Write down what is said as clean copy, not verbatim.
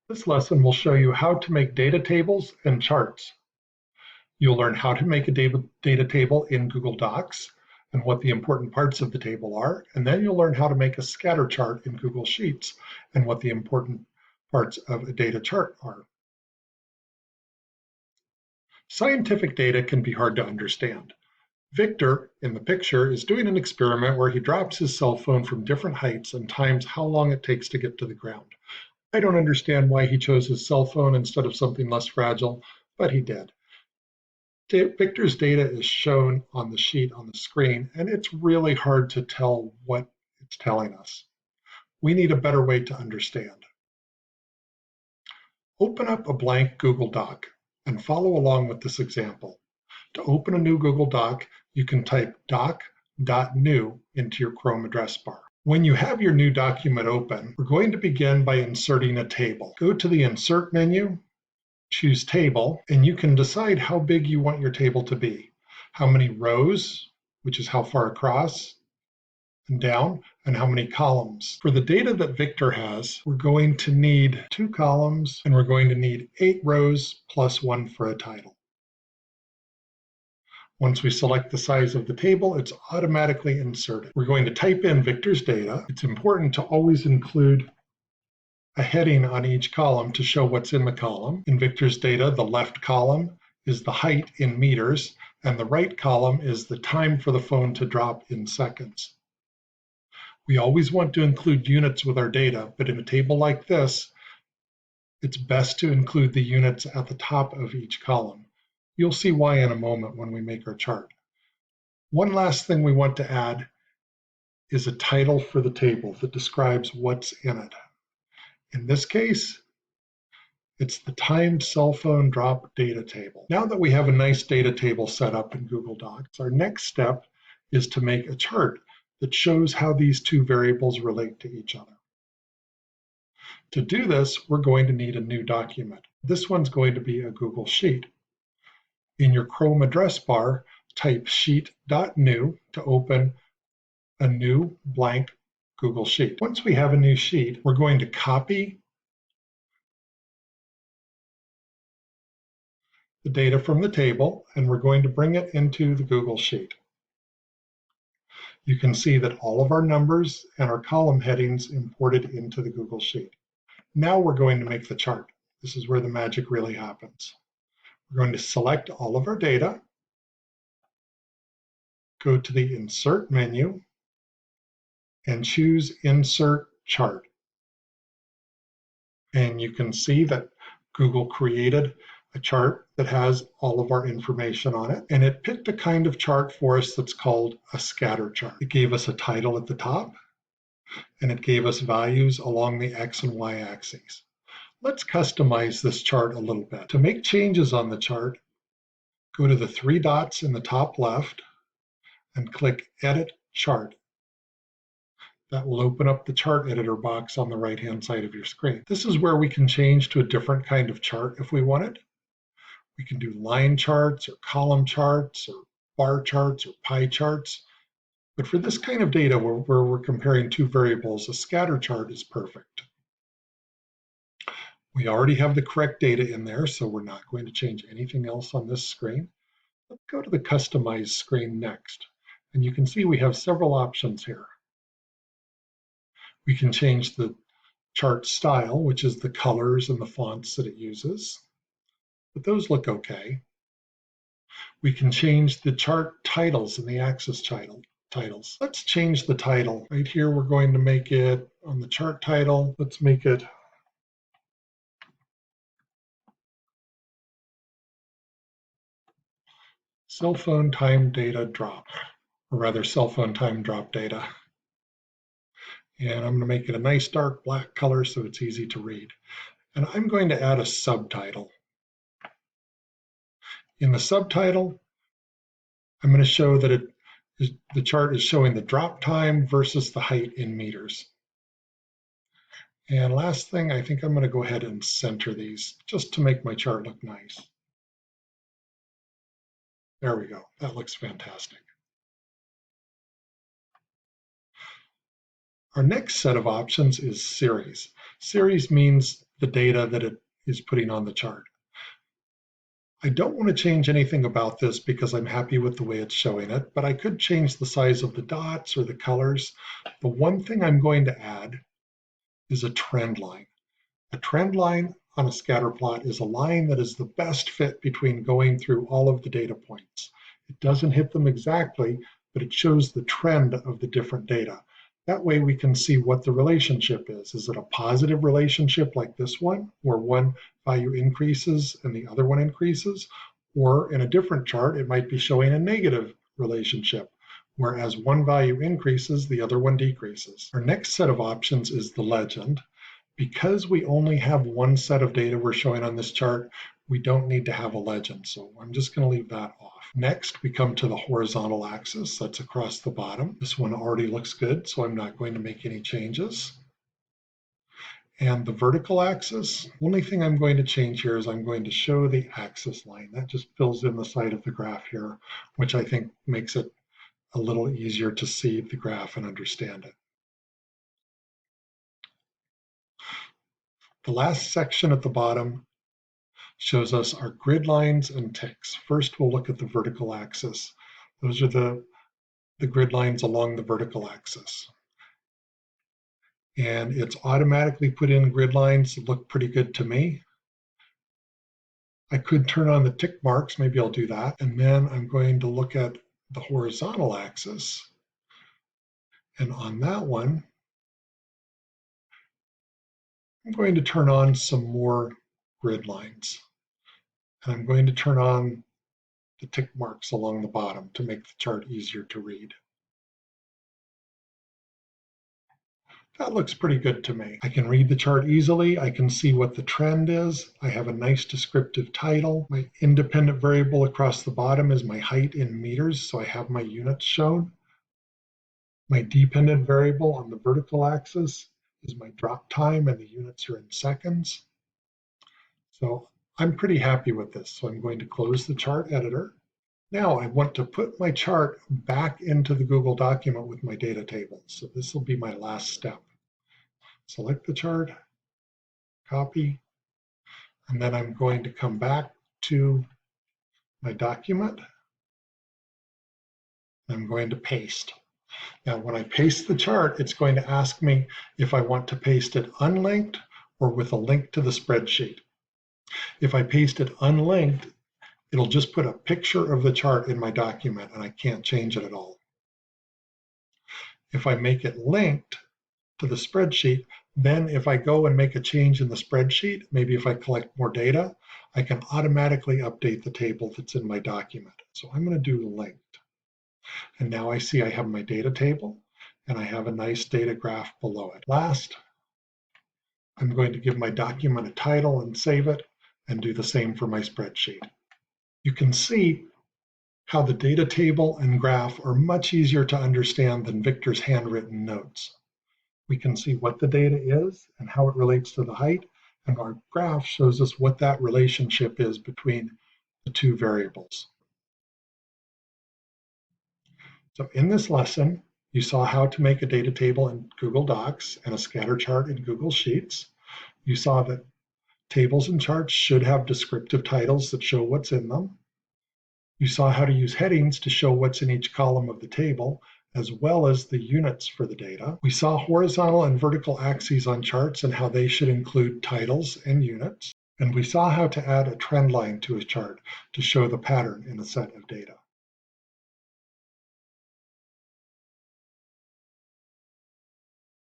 This lesson will show you how to make data tables and charts. You'll learn how to make a data table in Google Docs and what the important parts of the table are, and then you'll learn how to make a scatter chart in Google Sheets and what the important parts of a data chart are. Scientific data can be hard to understand. Victor, in the picture, is doing an experiment where he drops his cell phone from different heights and times how long it takes to get to the ground. I don't understand why he chose his cell phone instead of something less fragile, but he did. Victor's data is shown on the sheet on the screen, and it's really hard to tell what it's telling us. We need a better way to understand. Open up a blank Google Doc and follow along with this example. To open a new Google Doc, you can type doc.new into your Chrome address bar. When you have your new document open, we're going to begin by inserting a table. Go to the Insert menu, choose Table, and you can decide how big you want your table to be. How many rows, which is how far across and down, and how many columns. For the data that Victor has, we're going to need 2 columns, and we're going to need 8 rows plus 1 for a title. Once we select the size of the table, it's automatically inserted. We're going to type in Victor's data. It's important to always include a heading on each column to show what's in the column. In Victor's data, the left column is the height in meters, and the right column is the time for the phone to drop in seconds. We always want to include units with our data, but in a table like this, it's best to include the units at the top of each column. You'll see why in a moment when we make our chart. One last thing we want to add is a title for the table that describes what's in it. In this case, it's the timed cell phone drop data table. Now that we have a nice data table set up in Google Docs, our next step is to make a chart that shows how these two variables relate to each other. To do this, we're going to need a new document. This one's going to be a Google Sheet. In your Chrome address bar, type sheet.new to open a new blank Google Sheet. Once we have a new sheet, we're going to copy the data from the table, and we're going to bring it into the Google Sheet. You can see that all of our numbers and our column headings imported into the Google Sheet. Now we're going to make the chart. This is where the magic really happens. We're going to select all of our data, go to the Insert menu, and choose Insert Chart. And you can see that Google created a chart that has all of our information on it, and it picked a kind of chart for us that's called a scatter chart. It gave us a title at the top, and it gave us values along the X and Y axes. Let's customize this chart a little bit. To make changes on the chart, go to the 3 dots in the top left and click Edit Chart. That will open up the chart editor box on the right-hand side of your screen. This is where we can change to a different kind of chart if we wanted. We can do line charts or column charts or bar charts or pie charts. But for this kind of data where we're comparing 2 variables, a scatter chart is perfect. We already have the correct data in there, so we're not going to change anything else on this screen. Let's go to the Customize screen next. And you can see we have several options here. We can change the chart style, which is the colors and the fonts that it uses, but those look okay. We can change the chart titles and the axis titles. Let's change the title. Right here, we're going to make it on the chart title. Let's make it cell phone time data drop, or rather cell phone time drop data. And I'm going to make it a nice dark black color so it's easy to read. And I'm going to add a subtitle. In the subtitle, I'm going to show that the chart is showing the drop time versus the height in meters. And last thing, I think I'm going to go ahead and center these just to make my chart look nice. There we go. That looks fantastic. Our next set of options is series. Series means the data that it is putting on the chart. I don't want to change anything about this because I'm happy with the way it's showing it, but I could change the size of the dots or the colors. The one thing I'm going to add is a trend line. A trend line on a scatter plot is a line that is the best fit between going through all of the data points. It doesn't hit them exactly, but it shows the trend of the different data. That way we can see what the relationship is. Is it a positive relationship like this one, where one value increases and the other one increases? Or in a different chart, it might be showing a negative relationship, whereas one value increases, the other one decreases. Our next set of options is the legend. Because we only have one set of data we're showing on this chart, we don't need to have a legend. So I'm just going to leave that off. Next, we come to the horizontal axis. That's across the bottom. This one already looks good, so I'm not going to make any changes. And the vertical axis, only thing I'm going to change here is I'm going to show the axis line. That just fills in the side of the graph here, which I think makes it a little easier to see the graph and understand it. The last section at the bottom shows us our grid lines and ticks. First, we'll look at the vertical axis. Those are the grid lines along the vertical axis. And it's automatically put in grid lines that look pretty good to me. I could turn on the tick marks, maybe I'll do that. And then I'm going to look at the horizontal axis. And on that one, I'm going to turn on some more grid lines. And I'm going to turn on the tick marks along the bottom to make the chart easier to read. That looks pretty good to me. I can read the chart easily. I can see what the trend is. I have a nice descriptive title. My independent variable across the bottom is my height in meters, so I have my units shown. My dependent variable on the vertical axis is my drop time, and the units are in seconds. So I'm pretty happy with this. So I'm going to close the chart editor. Now I want to put my chart back into the Google document with my data table. So this will be my last step. Select the chart, copy, and then I'm going to come back to my document. I'm going to paste. Now, when I paste the chart, it's going to ask me if I want to paste it unlinked or with a link to the spreadsheet. If I paste it unlinked, it'll just put a picture of the chart in my document and I can't change it at all. If I make it linked to the spreadsheet, then if I go and make a change in the spreadsheet, maybe if I collect more data, I can automatically update the table that's in my document. So I'm going to do linked. And now I see I have my data table and I have a nice data graph below it. Last, I'm going to give my document a title and save it and do the same for my spreadsheet. You can see how the data table and graph are much easier to understand than Victor's handwritten notes. We can see what the data is and how it relates to the height, and our graph shows us what that relationship is between the two variables. So in this lesson, you saw how to make a data table in Google Docs and a scatter chart in Google Sheets. You saw that tables and charts should have descriptive titles that show what's in them. You saw how to use headings to show what's in each column of the table, as well as the units for the data. We saw horizontal and vertical axes on charts and how they should include titles and units. And we saw how to add a trend line to a chart to show the pattern in a set of data.